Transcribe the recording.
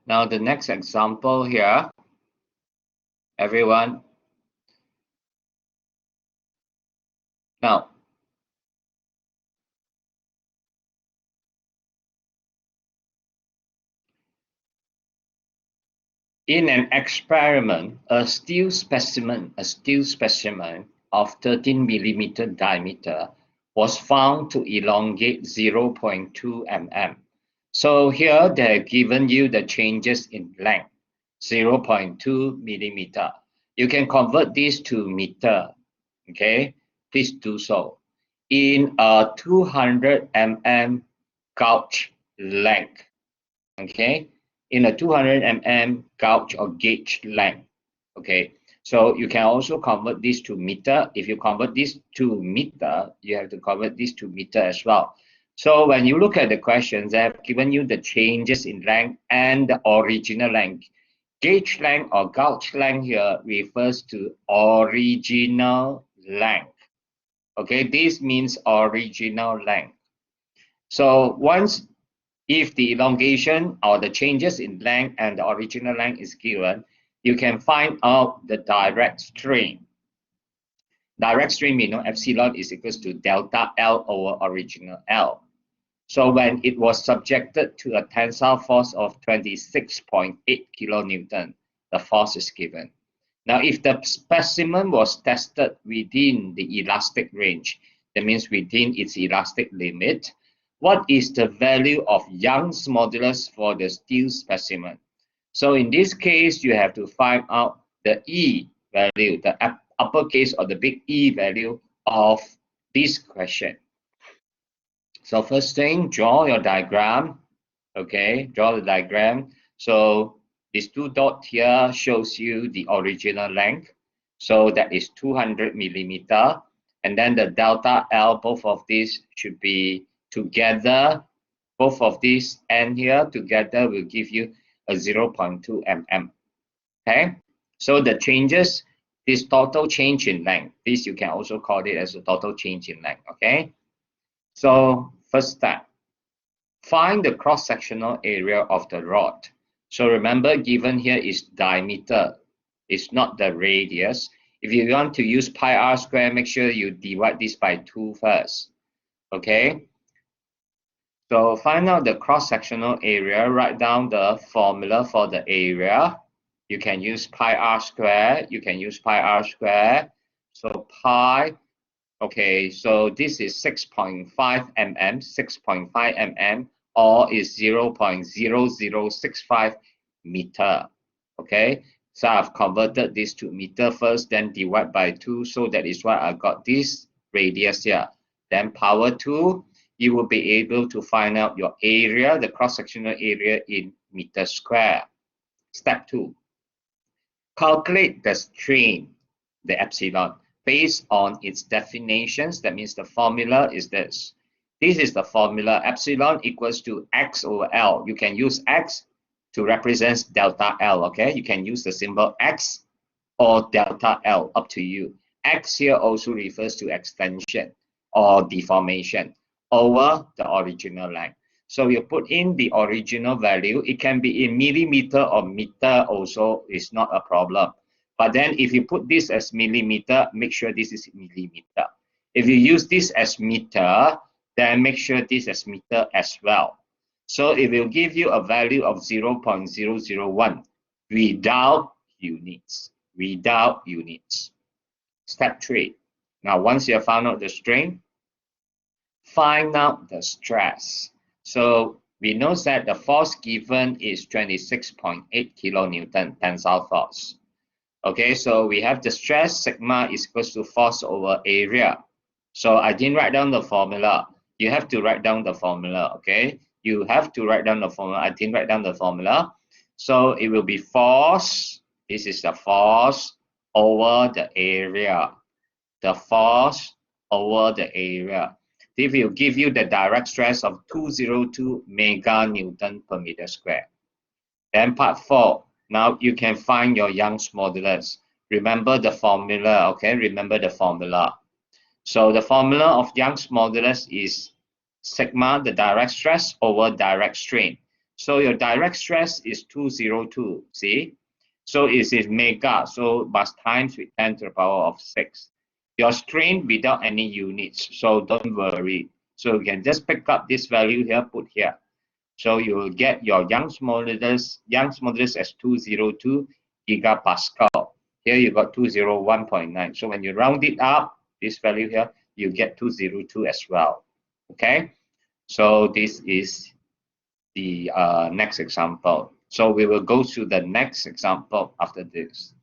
Now the next example here, everyone. Now, in an experiment, a steel specimen of 13 millimeter diameter was found to elongate 0.2 mm. So here they've given you the changes in length, 0.2 millimeter. You can convert this to meter, okay? Please do so. In a 200 mm gauge length, okay? In a 200 mm gauge or gauge length, okay? So you can also convert this to meter. If you convert this to meter, you have to convert this to meter as well. So when you look at the questions, they have given you the changes in length and the original length. Gauge length or gauge length here refers to original length. Okay, this means original length. So once, if the elongation or the changes in length and the original length is given, you can find out the direct strain. Direct strain, we know epsilon is equals to delta L over original L. So when it was subjected to a tensile force of 26.8 kilonewton, the force is given. Now, if the specimen was tested within the elastic range, that means within its elastic limit, what is the value of Young's modulus for the steel specimen? So in this case, you have to find out the E value, the uppercase or the big E value of this question. So first thing, draw your diagram. Okay, draw the diagram. So these two dots here shows you the original length. So that is 200 millimeter. And then the delta L, both of these should be together. Both of these and here together will give you a 0.2 mm. Okay, so the changes, this total change in length, this you can also call it as a total change in length. Okay, so first step, find the cross-sectional area of the rod. So remember, given here is diameter, it's not the radius. If you want to use pi r square, make sure you divide this by 2 first. Okay, so find out the cross-sectional area, write down the formula for the area. You can use pi r square, you can use pi r square. So pi, okay, so this is 6.5 mm, 6.5 mm, or is 0.0065 meter. Okay, so I've converted this to meter first, then divide by 2. So that is why I got this radius here. Then power 2, you will be able to find out your area, the cross-sectional area in meter square. Step 2, calculate the strain, the epsilon, based on its definitions. That means the formula is this. This is the formula, epsilon equals to x over L. You can use x to represent delta L, okay? You can use the symbol x or delta L, up to you. X here also refers to extension or deformation over the original length. So you put in the original value. It can be in millimeter or meter also, is not a problem. But then if you put this as millimeter, make sure this is millimeter. If you use this as meter, then make sure this is meter as well. So it will give you a value of 0.001 without units. Without units. Step 3. Now, once you have found out the strain, find out the stress. So we know that the force given is 26.8 kilonewton tensile force. Okay, so we have the stress sigma is equal to force over area. So I didn't write down the formula. You have to write down the formula, okay? You have to write down the formula. I didn't write down the formula. So it will be force, this is the force over the area. The force over the area. This will give you the direct stress of 202 meganewton per meter square. Then part 4. Now you can find your Young's modulus. Remember the formula, okay? Remember the formula. So the formula of Young's modulus is sigma, the direct stress, over direct strain. So your direct stress is 202, see? So it is mega, so must times with 10 to the power of 6. Your strain without any units, so don't worry. So you can just pick up this value here, put here. So you will get your Young's modulus as 202 gigapascal. Here you got 201.9. So when you round it up, this value here, you get 202 as well. Okay? So this is the next example. So we will go to the next example after this.